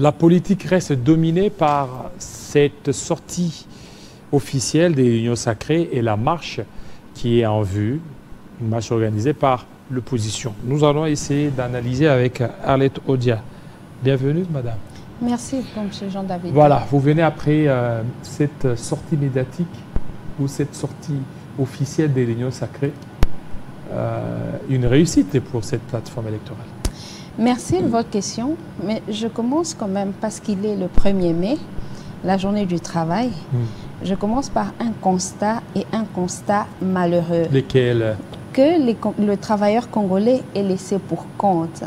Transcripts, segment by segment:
la politique reste dominée par cette sortie officielle des réunions sacrées et la marche qui est en vue, une marche organisée par l'opposition. Nous allons essayer d'analyser avec Arlette Odia. Bienvenue, madame. Merci, M. Jean-David. Voilà, vous venez après cette sortie médiatique ou cette sortie officielle des réunions sacrées, une réussite pour cette plateforme électorale. Merci de votre question, mais je commence quand même parce qu'il est le 1er mai, la journée du travail. Je commence par un constat et un constat malheureux. Lesquels? Que le travailleur congolais est laissé pour compte.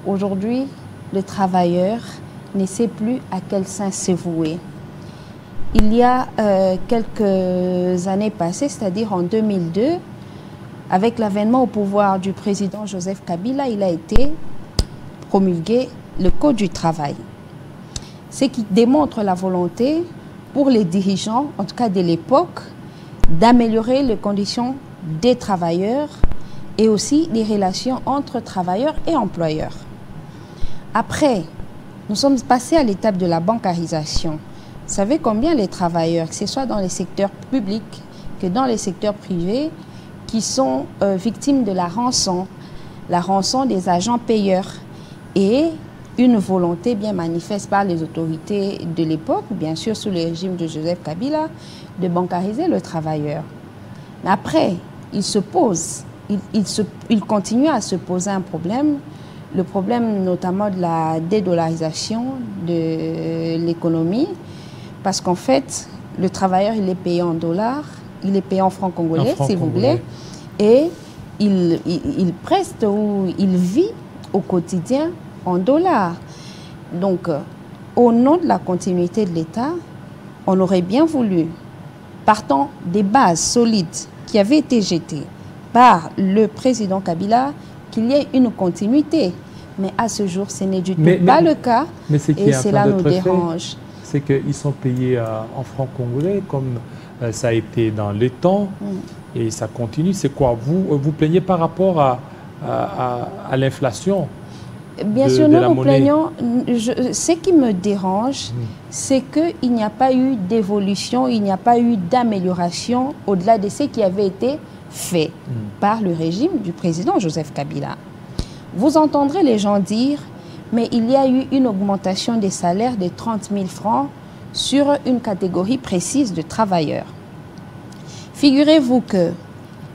Aujourd'hui, le travailleur ne sait plus à quel sein se vouer. Il y a quelques années passées, c'est-à-dire en 2002, avec l'avènement au pouvoir du président Joseph Kabila, il a été promulgué le Code du travail. Ce qui démontre la volonté pour les dirigeants, en tout cas de l'époque, d'améliorer les conditions des travailleurs et aussi les relations entre travailleurs et employeurs. Après, nous sommes passés à l'étape de la bancarisation. Vous savez combien les travailleurs, que ce soit dans les secteurs publics que dans les secteurs privés, qui sont victimes de la rançon des agents payeurs et une volonté bien manifeste par les autorités de l'époque, bien sûr sous le régime de Joseph Kabila, de bancariser le travailleur. Mais après, il continue à se poser un problème, le problème notamment de la dédollarisation de l'économie, parce qu'en fait, le travailleur, il est payé en dollars, il est payé en francs congolais, s'il vous plaît, et il preste ou il vit au quotidien en dollars. Donc, au nom de la continuité de l'État, on aurait bien voulu, partant des bases solides qui avaient été jetés par le président Kabila, qu'il y ait une continuité. Mais à ce jour, ce n'est du tout pas le cas et cela nous dérange. C'est qu'ils sont payés en francs congolais comme ça a été dans les temps et ça continue. C'est quoi? Vous plaignez par rapport à l'inflation? Bien sûr, nous nous plaignons. Ce qui me dérange, c'est qu'il n'y a pas eu d'évolution, il n'y a pas eu d'amélioration au-delà de ce qui avait été fait par le régime du président Joseph Kabila. Vous entendrez les gens dire, mais il y a eu une augmentation des salaires de 30 000 francs sur une catégorie précise de travailleurs. Figurez-vous que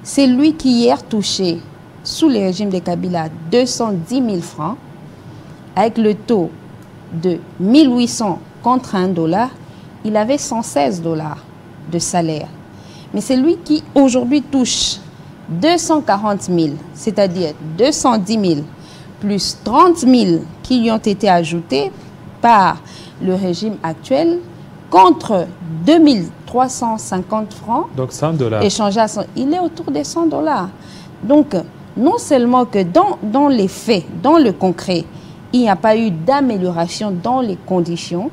c'est lui qui hier touché, sous le régime de Kabila, 210 000 francs, avec le taux de 1800 contre $1, il avait 116 $ de salaire. Mais c'est lui qui aujourd'hui touche 240 000, c'est-à-dire 210 000 plus 30 000 qui lui ont été ajoutés par le régime actuel contre 2350 francs. Donc 100 $. Échangé à il est autour des 100 $. Donc, non seulement que dans les faits, dans le concret, il n'y a pas eu d'amélioration dans les conditions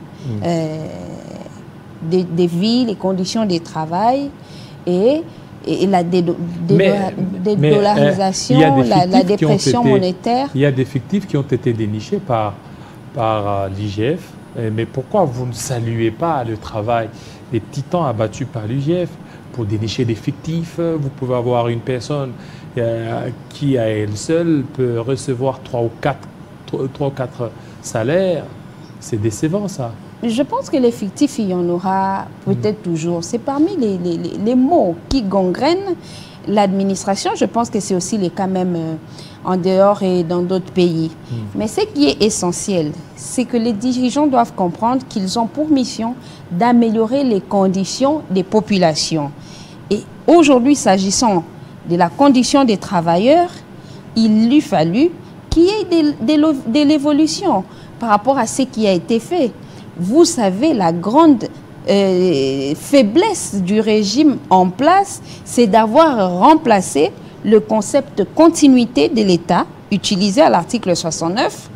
des vies, les conditions de travail et la dédollarisation, la dépression monétaire. Il y a des fictifs qui ont été dénichés par l'IGF. Mais pourquoi vous ne saluez pas le travail des titans abattus par l'IGF pour dénicher des fictifs? Vous pouvez avoir une personne qui, à elle seule, peut recevoir 3 ou 4 salaires. C'est décevant, ça. Je pense que les fictifs, il y en aura peut-être toujours. C'est parmi les mots qui gangrènent l'administration. Je pense que c'est aussi le cas même en dehors et dans d'autres pays. Mais ce qui est essentiel, c'est que les dirigeants doivent comprendre qu'ils ont pour mission d'améliorer les conditions des populations. Et aujourd'hui, s'agissant de la condition des travailleurs, il lui fallut qu'il y ait de l'évolution par rapport à ce qui a été fait. Vous savez, la grande faiblesse du régime en place, c'est d'avoir remplacé le concept de continuité de l'État, utilisé à l'article 69,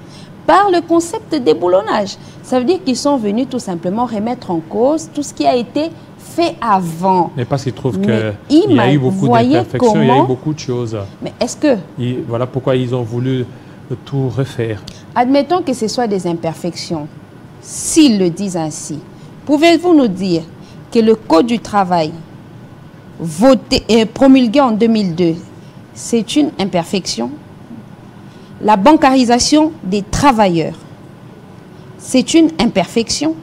par le concept de déboulonnage. Ça veut dire qu'ils sont venus tout simplement remettre en cause tout ce qui a été fait avant. Mais parce qu'ils trouvent qu'il y a eu beaucoup d'imperfections, il y a eu beaucoup de choses. Mais est-ce que... Voilà pourquoi ils ont voulu tout refaire. Admettons que ce soit des imperfections. s'ils le disent ainsi, pouvez-vous nous dire que le Code du travail voté et promulgué en 2002, c'est une imperfection? La bancarisation des travailleurs, c'est une imperfection?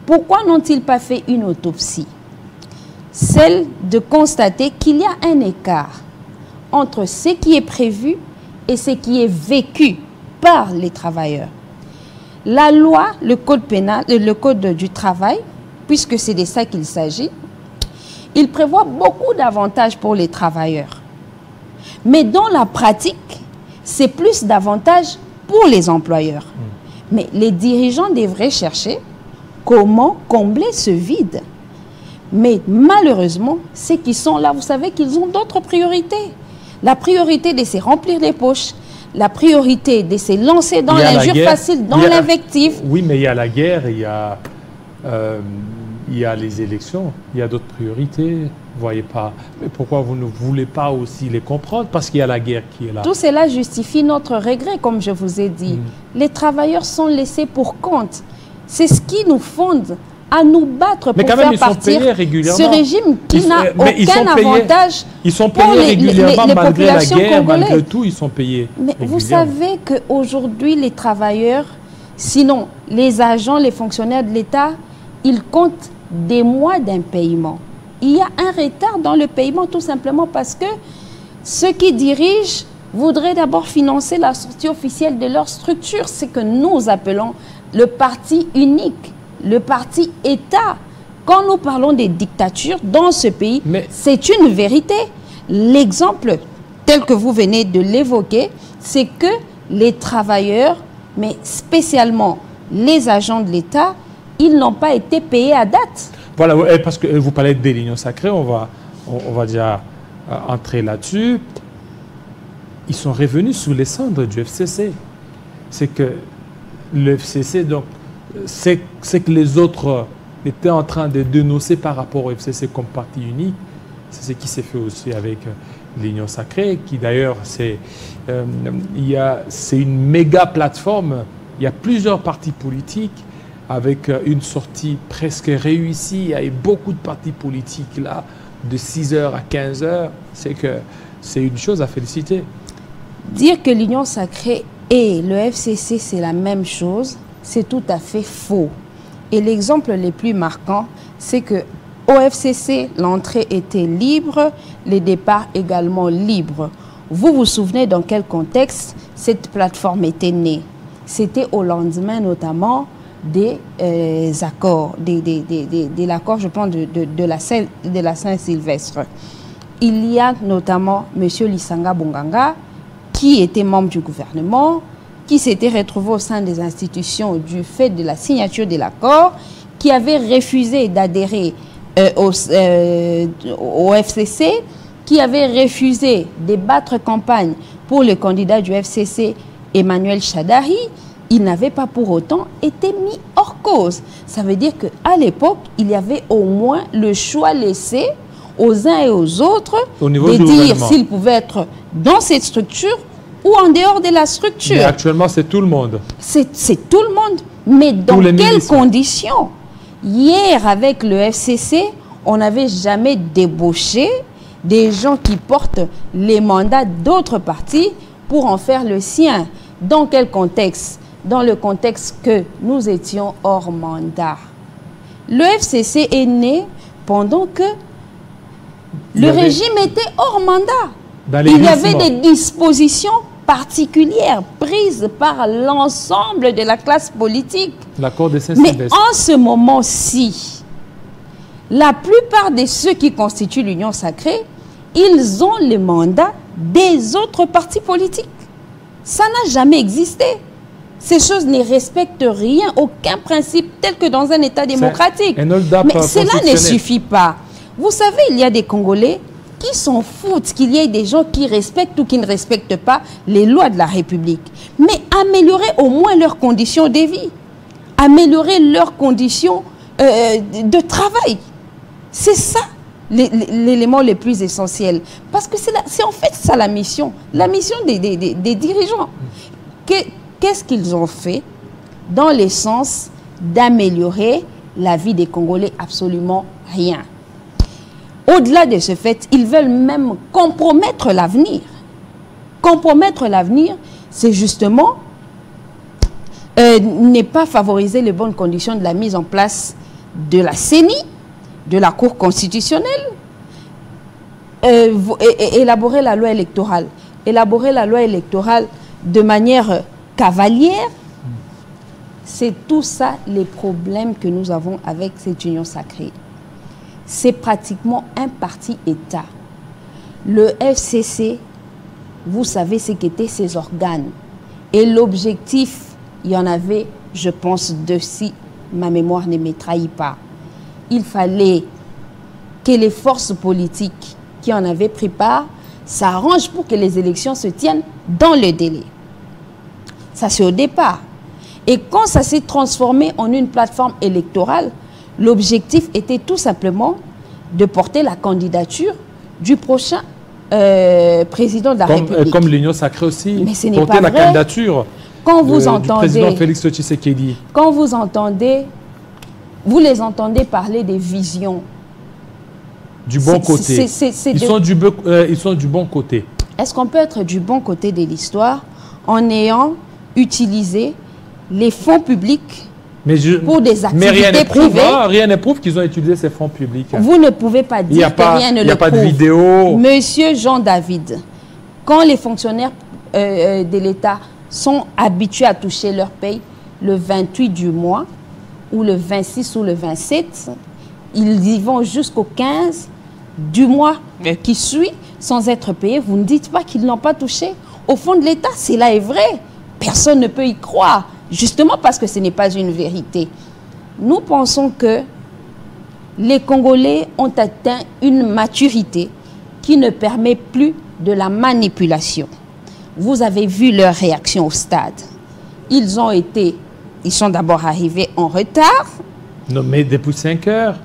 Pourquoi n'ont-ils pas fait une autopsie? Celle de constater qu'il y a un écart entre ce qui est prévu et ce qui est vécu par les travailleurs. La loi, le code pénal, le code du travail, puisque c'est de ça qu'il s'agit, il prévoit beaucoup d'avantages pour les travailleurs. Mais dans la pratique, c'est plus d'avantages pour les employeurs. Mais les dirigeants devraient chercher comment combler ce vide. Mais malheureusement, ceux qui sont là, vous savez qu'ils ont d'autres priorités. La priorité de se remplir les poches, la priorité de se lancer dans l'injure facile, dans l'invective. Oui, mais il y a la guerre, il y a les élections, il y a d'autres priorités. Vous voyez pas. Mais pourquoi vous ne voulez pas aussi les comprendre? Parce qu'il y a la guerre qui est là. Tout cela justifie notre regret, comme je vous ai dit. Les travailleurs sont laissés pour compte. C'est ce qui nous fonde à nous battre pour faire partir ce régime qui n'a aucun avantage. Ils sont payés régulièrement malgré la guerre, malgré tout, ils sont payés. Mais vous savez qu'aujourd'hui, les travailleurs, sinon les agents, les fonctionnaires de l'État, ils comptent des mois d'impaiement. Il y a un retard dans le paiement tout simplement parce que ceux qui dirigent voudraient d'abord financer la sortie officielle de leur structure, ce que nous appelons le parti unique. Le parti État. Quand nous parlons des dictatures dans ce pays, c'est une vérité. L'exemple tel que vous venez de l'évoquer, c'est que les travailleurs, mais spécialement les agents de l'État, ils n'ont pas été payés à date. Voilà, parce que vous parlez des lignes sacrées, on va déjà entrer là-dessus. Ils sont revenus sous les cendres du FCC. C'est que le FCC, donc, c'est que les autres étaient en train de dénoncer par rapport au FCC comme parti unique. C'est ce qui s'est fait aussi avec l'Union Sacrée, qui d'ailleurs, c'est une méga plateforme. Il y a plusieurs partis politiques avec une sortie presque réussie. Il y a eu beaucoup de partis politiques là, de 6h à 15h. C'est une chose à féliciter. Dire que l'Union Sacrée et le FCC, c'est la même chose, c'est tout à fait faux. Et l'exemple le plus marquant, c'est que au FCC, l'entrée était libre, les départs également libres. Vous vous souvenez dans quel contexte cette plateforme était née? C'était au lendemain notamment des accords, de l'accord, je pense, de la Saint-Sylvestre. Il y a notamment M. Lisanga Bonganga, qui était membre du gouvernement, qui s'était retrouvé au sein des institutions du fait de la signature de l'accord, qui avait refusé d'adhérer au FCC, qui avait refusé de battre campagne pour le candidat du FCC, Emmanuel Shadari. Il n'avait pas pour autant été mis hors cause. Ça veut dire qu'à l'époque, il y avait au moins le choix laissé aux uns et aux autres de dire s'ils pouvaient être dans cette structure ou en dehors de la structure. Mais actuellement, c'est tout le monde. C'est tout le monde. Mais dans quelles conditions? Hier, avec le FCC, on n'avait jamais débauché des gens qui portent les mandats d'autres partis pour en faire le sien. Dans quel contexte? Dans le contexte que nous étions hors mandat. Le FCC est né pendant que le régime était hors mandat. Il y avait des dispositions particulières prises par l'ensemble de la classe politique. L'accord de Saint-Sylvestre. Mais en ce moment-ci, la plupart de ceux qui constituent l'Union Sacrée, ils ont le mandat des autres partis politiques. Ça n'a jamais existé. Ces choses ne respectent rien, aucun principe tel que dans un État démocratique. Mais cela ne suffit pas. Vous savez, il y a des Congolais qui s'en foutent qu'il y ait des gens qui respectent ou qui ne respectent pas les lois de la République. Mais améliorer au moins leurs conditions de vie, améliorer leurs conditions de travail. C'est ça l'élément le plus essentiel. Parce que c'est en fait ça la mission des dirigeants. Qu'est-ce qu'ils ont fait dans le sens d'améliorer la vie des Congolais, absolument rien. Au-delà de ce fait, ils veulent même compromettre l'avenir. Compromettre l'avenir, c'est justement ne pas favoriser les bonnes conditions de la mise en place de la CENI, de la Cour constitutionnelle, élaborer la loi électorale. Élaborer la loi électorale de manière cavalière, c'est tout ça les problèmes que nous avons avec cette union sacrée. C'est pratiquement un parti-État. Le FCC, vous savez ce qu'étaient ses organes. Et l'objectif, il y en avait, je pense, deux, si ma mémoire ne me trahit pas. Il fallait que les forces politiques qui en avaient pris part s'arrangent pour que les élections se tiennent dans le délai. Ça, c'est au départ. Et quand ça s'est transformé en une plateforme électorale, l'objectif était tout simplement de porter la candidature du prochain président de la République. Comme l'Union sacrée aussi, mais ce n'est porter pas la vrai. candidature Quand vous du entendez, président Félix Tshisekedi. Quand vous entendez, vous les entendez parler des visions. Du bon côté. Ils sont du bon côté. Est-ce qu'on peut être du bon côté de l'histoire en ayant utilisé les fonds publics pour des activités privées? Rien ne prouve qu'ils ont utilisé ces fonds publics. Vous ne pouvez pas dire que rien ne le prouve. Il n'y a pas de vidéo. Monsieur Jean-David, quand les fonctionnaires de l'État sont habitués à toucher leur paye le 28 du mois, ou le 26 ou le 27, ils y vont jusqu'au 15 du mois qui suit sans être payés. Vous ne dites pas qu'ils n'ont pas touché. Au fond de l'État, cela est vrai. Personne ne peut y croire, justement parce que ce n'est pas une vérité. Nous pensons que les Congolais ont atteint une maturité qui ne permet plus de la manipulation. Vous avez vu leur réaction au stade. Ils sont d'abord arrivés en retard. Non, mais depuis 5 heures.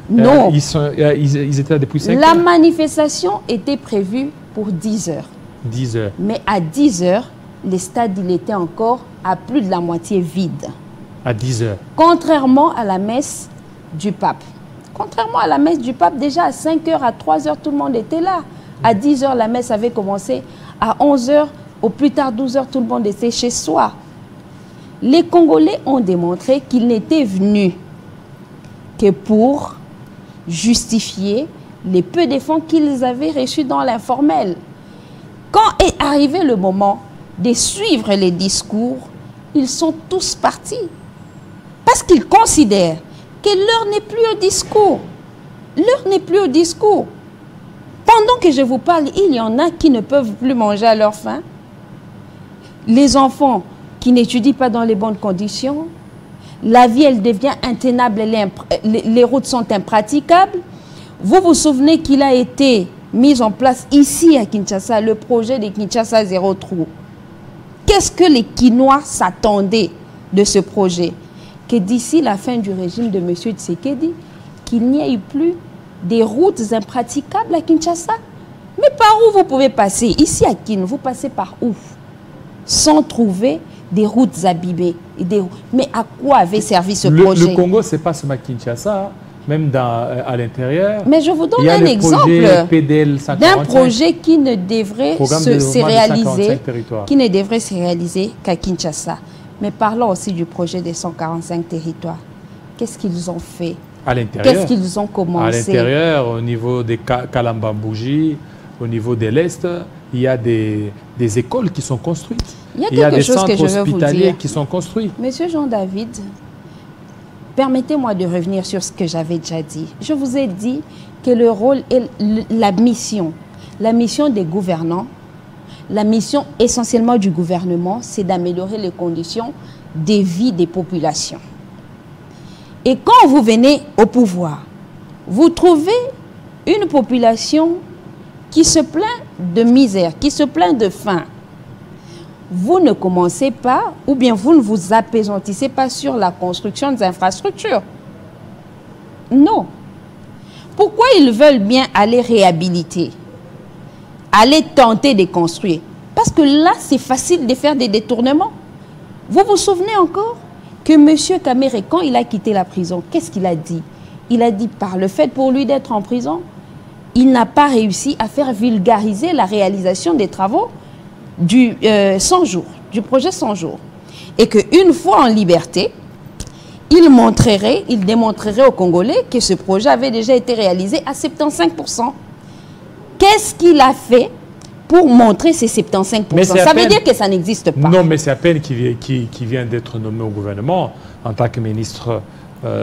Non. Ils étaient là depuis 5 heures. La manifestation était prévue pour 10 heures. 10 heures. Mais à 10 heures, le stade il était encore à plus de la moitié vide. À 10 heures. Contrairement à la messe du pape. Contrairement à la messe du pape, déjà à 5 heures, à 3 heures, tout le monde était là. À 10 heures, la messe avait commencé. À 11 heures, au plus tard 12 heures, tout le monde était chez soi. Les Congolais ont démontré qu'ils n'étaient venus que pour justifier les peu de fonds qu'ils avaient reçus dans l'informel. Quand est arrivé le moment de suivre les discours, ils sont tous partis. Parce qu'ils considèrent que l'heure n'est plus au discours. L'heure n'est plus au discours. Pendant que je vous parle, il y en a qui ne peuvent plus manger à leur faim. Les enfants qui n'étudient pas dans les bonnes conditions. La vie, elle devient intenable, les routes sont impraticables. Vous vous souvenez qu'il a été mis en place ici à Kinshasa, le projet de Kinshasa Zéro Trou. Qu'est-ce que les Kinois s'attendaient de ce projet? Que d'ici la fin du régime de M. Tshisekedi, qu'il n'y ait plus des routes impraticables à Kinshasa. Mais par où vous pouvez passer? Ici à Kin, vous passez par où? Sans trouver des routes abîmées. Mais à quoi avait servi ce projet? Le Congo, ce n'est pas seulement Kinshasa, même à l'intérieur. Mais je vous donne un exemple d'un projet qui ne devrait se réaliser qu'à Kinshasa. Mais parlons aussi du projet des 145 territoires. Qu'est-ce qu'ils ont fait? À l'intérieur. Qu'est-ce qu'ils ont commencé? À l'intérieur, au niveau des Kalambambouji, au niveau de l'Est, il y a des écoles qui sont construites. Il y a des centres hospitaliers qui sont construits. Monsieur Jean-David, permettez-moi de revenir sur ce que j'avais déjà dit. Je vous ai dit que le rôle et la mission des gouvernants, la mission essentiellement du gouvernement, c'est d'améliorer les conditions de vie des populations. Et quand vous venez au pouvoir, vous trouvez une population qui se plaint de misère, qui se plaint de faim. Vous ne commencez pas, ou bien vous ne vous apaisantissez pas sur la construction des infrastructures. Non. Pourquoi ils veulent bien aller réhabiliter, aller tenter de construire? Parce que là, c'est facile de faire des détournements. Vous vous souvenez encore? que M. Kamere, quand il a quitté la prison, qu'est-ce qu'il a dit? Il a dit, par le fait pour lui d'être en prison, il n'a pas réussi à faire vulgariser la réalisation des travaux du 100 jours, du projet 100 jours. Et qu'une fois en liberté, il démontrerait aux Congolais que ce projet avait déjà été réalisé à 75%. Qu'est-ce qu'il a fait pour montrer ces 75%? Ça veut dire que ça n'existe pas. Non, mais c'est à peine qu'il vient d'être nommé au gouvernement en tant que ministre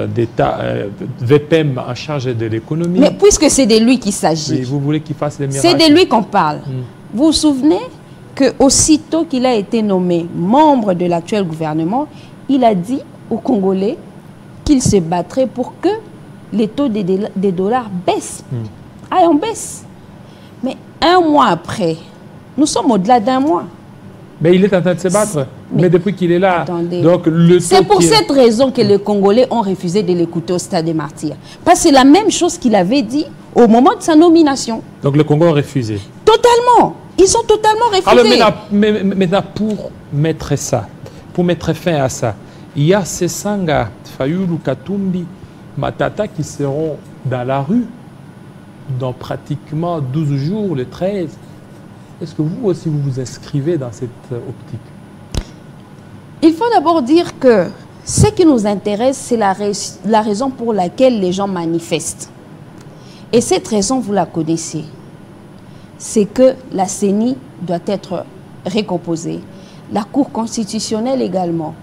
d'État, VPM en charge de l'économie. Mais puisque c'est de lui qu'il s'agit. Vous voulez qu'il fasse les miracles? C'est de lui qu'on parle. Vous vous souvenez qu'aussitôt qu'il a été nommé membre de l'actuel gouvernement, il a dit aux Congolais qu'il se battrait pour que les taux des dollars baissent. Ah, on baisse. Mais un mois après, nous sommes au-delà d'un mois. Mais il est en train de se battre. Mais depuis qu'il est là. C'est pour cette raison que les Congolais ont refusé de l'écouter au Stade des Martyrs. Parce que c'est la même chose qu'il avait dit au moment de sa nomination. Donc le Congo a refusé. Totalement. Ils ont totalement refusé. Alors maintenant, pour mettre ça, pour mettre fin à ça, il y a ces Sanga, Fayulu, Katumbi, Matata qui seront dans la rue dans pratiquement 12 jours, le 13. Est-ce que vous aussi vous vous inscrivez dans cette optique? Il faut d'abord dire que ce qui nous intéresse, c'est la raison pour laquelle les gens manifestent. Et cette raison, vous la connaissez. C'est que la CENI doit être recomposée. La Cour constitutionnelle également.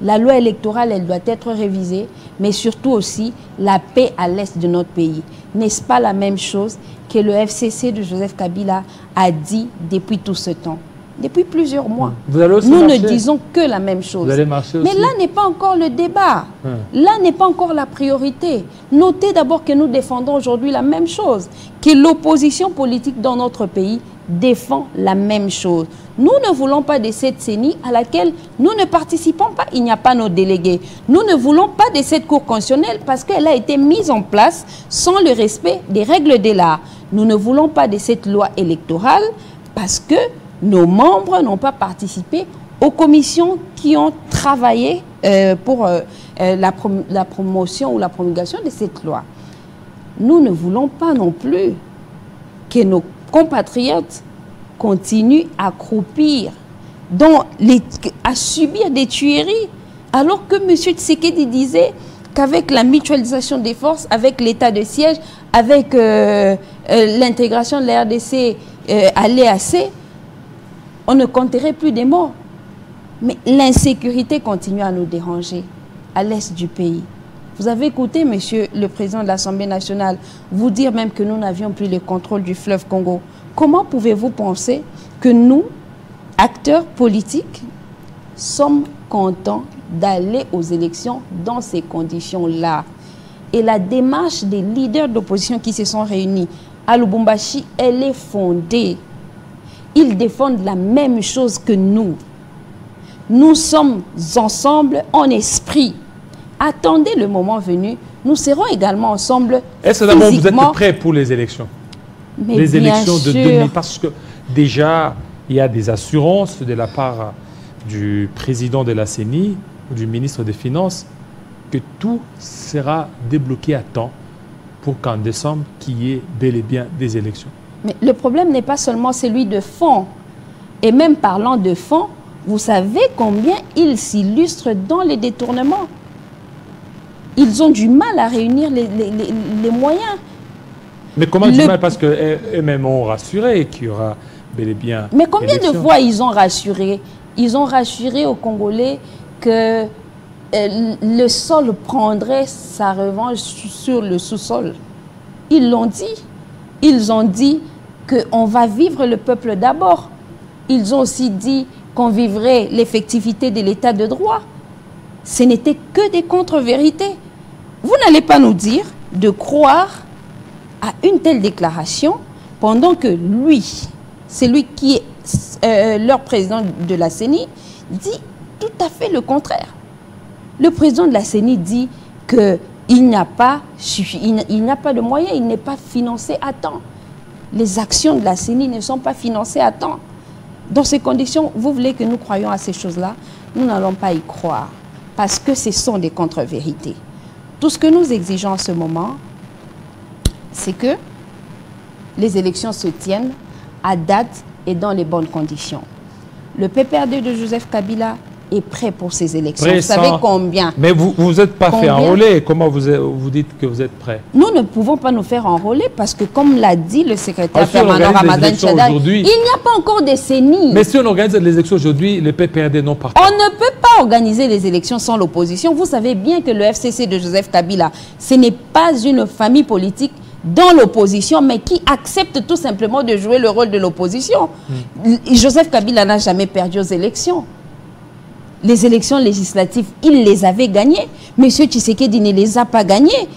La loi électorale, elle doit être révisée, mais surtout aussi la paix à l'est de notre pays. N'est-ce pas la même chose que le FCC de Joseph Kabila a dit depuis tout ce temps? Depuis plusieurs mois. Nous ne disons que la même chose. Vous allez marcher aussi? Mais là n'est pas encore le débat. Là n'est pas encore la priorité. Notez d'abord que nous défendons aujourd'hui la même chose, que l'opposition politique dans notre pays défend la même chose. Nous ne voulons pas de cette CENI à laquelle nous ne participons pas. Il n'y a pas nos délégués. Nous ne voulons pas de cette Cour constitutionnelle parce qu'elle a été mise en place sans le respect des règles de l'art. Nous ne voulons pas de cette loi électorale parce que nos membres n'ont pas participé aux commissions qui ont travaillé pour la promotion ou la promulgation de cette loi. Nous ne voulons pas non plus que nos compatriotes continuent à croupir, à subir des tueries, alors que M. Tshisekedi disait qu'avec la mutualisation des forces, avec l'état de siège, avec l'intégration de la RDC à l'EAC, on ne compterait plus des morts. Mais l'insécurité continue à nous déranger à l'est du pays. Vous avez écouté, monsieur le président de l'Assemblée nationale, vous dire même que nous n'avions plus le contrôle du fleuve Congo. Comment pouvez-vous penser que nous, acteurs politiques, sommes contents d'aller aux élections dans ces conditions-là? Et la démarche des leaders d'opposition qui se sont réunis à Lubumbashi, elle est fondée. Ils défendent la même chose que nous. Nous sommes ensemble en esprit. Attendez le moment venu, nous serons également ensemble. Est-ce que d'abord vous êtes prêts pour les élections? Mais les élections de 2000, parce que déjà, il y a des assurances de la part du président de la CENI ou du ministre des Finances que tout sera débloqué à temps pour qu'en décembre, qu'il y ait bel et bien des élections. Mais le problème n'est pas seulement celui de fond. Et même parlant de fond, vous savez combien ils s'illustrent dans les détournements. Ils ont du mal à réunir les moyens. Mais comment du mal? Parce qu'eux-mêmes ont rassuré qu'il y aura bel et bien. Mais combien de fois ils ont rassuré? Ils ont rassuré aux Congolais que le sol prendrait sa revanche sur le sous-sol. Ils l'ont dit. Ils ont dit qu'on va vivre le peuple d'abord. Ils ont aussi dit qu'on vivrait l'effectivité de l'état de droit. Ce n'était que des contre-vérités. Vous n'allez pas nous dire de croire à une telle déclaration pendant que lui, c'est lui qui est leur président de la CENI, dit tout à fait le contraire. Le président de la CENI dit qu'il n'y a pas de moyens, il n'est pas financé à temps. Les actions de la CENI ne sont pas financées à temps. Dans ces conditions, vous voulez que nous croyions à ces choses-là? Nous n'allons pas y croire. parce que ce sont des contre-vérités. Tout ce que nous exigeons en ce moment, c'est que les élections se tiennent à date et dans les bonnes conditions. Le PPRD de Joseph Kabila est prêt pour ces élections. Vous savez combien? Mais vous n'êtes pas fait enrôler. Comment vous dites que vous êtes prêt? Nous ne pouvons pas nous faire enrôler parce que, comme l'a dit le secrétaire permanent Ramadan Tchadal, il n'y a pas encore de CENI. Mais si on organise les élections aujourd'hui, le PPRD non partant. On ne peut pas organiser les élections sans l'opposition. Vous savez bien que le FCC de Joseph Kabila, ce n'est pas une famille politique dans l'opposition, mais qui accepte tout simplement de jouer le rôle de l'opposition. Joseph Kabila n'a jamais perdu aux élections. Les élections législatives, il les avait gagnées. M. Tshisekedi ne les a pas gagnées.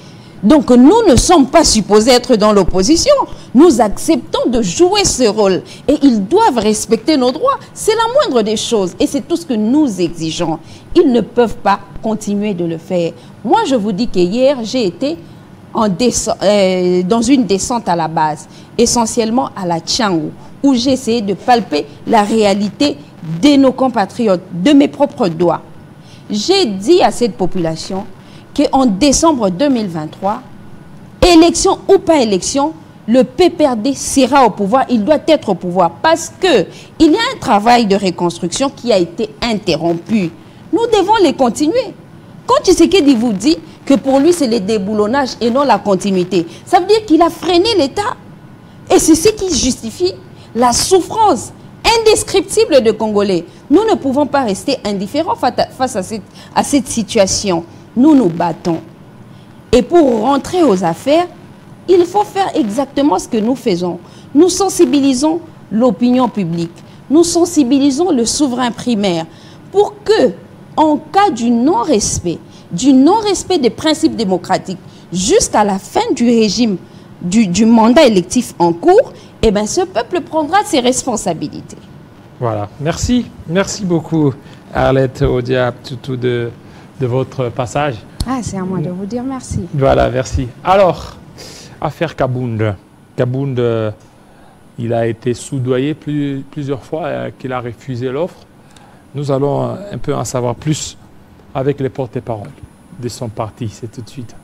Donc nous ne sommes pas supposés être dans l'opposition. Nous acceptons de jouer ce rôle. Et ils doivent respecter nos droits. C'est la moindre des choses. Et c'est tout ce que nous exigeons. Ils ne peuvent pas continuer de le faire. Moi, je vous dis que hier, j'ai été dans une descente à la base, essentiellement à la Tchangou, où j'ai essayé de palper la réalité de nos compatriotes, de mes propres doigts. J'ai dit à cette population qu'en décembre 2023, élection ou pas élection, le PPRD sera au pouvoir, il doit être au pouvoir, parce qu'il y a un travail de reconstruction qui a été interrompu. Nous devons les continuer. Quand Tshisekedi vous dit que pour lui c'est le déboulonnage et non la continuité, ça veut dire qu'il a freiné l'État. Et c'est ce qui justifie la souffrance indescriptible de Congolais. Nous ne pouvons pas rester indifférents face à cette situation. Nous nous battons. Et pour rentrer aux affaires, il faut faire exactement ce que nous faisons. Nous sensibilisons l'opinion publique. Nous sensibilisons le souverain primaire pour que, en cas du non-respect des principes démocratiques jusqu'à la fin du régime du mandat électif en cours, eh bien, ce peuple prendra ses responsabilités. Voilà. Merci. Merci beaucoup, Arlette Odia Toutou, de votre passage. Ah, c'est à moi de vous dire merci. Voilà, merci. Alors, affaire Kabound. Kabound, il a été soudoyé plusieurs fois, qu'il a refusé l'offre. Nous allons un peu en savoir plus avec les porte-paroles de son parti. C'est tout de suite.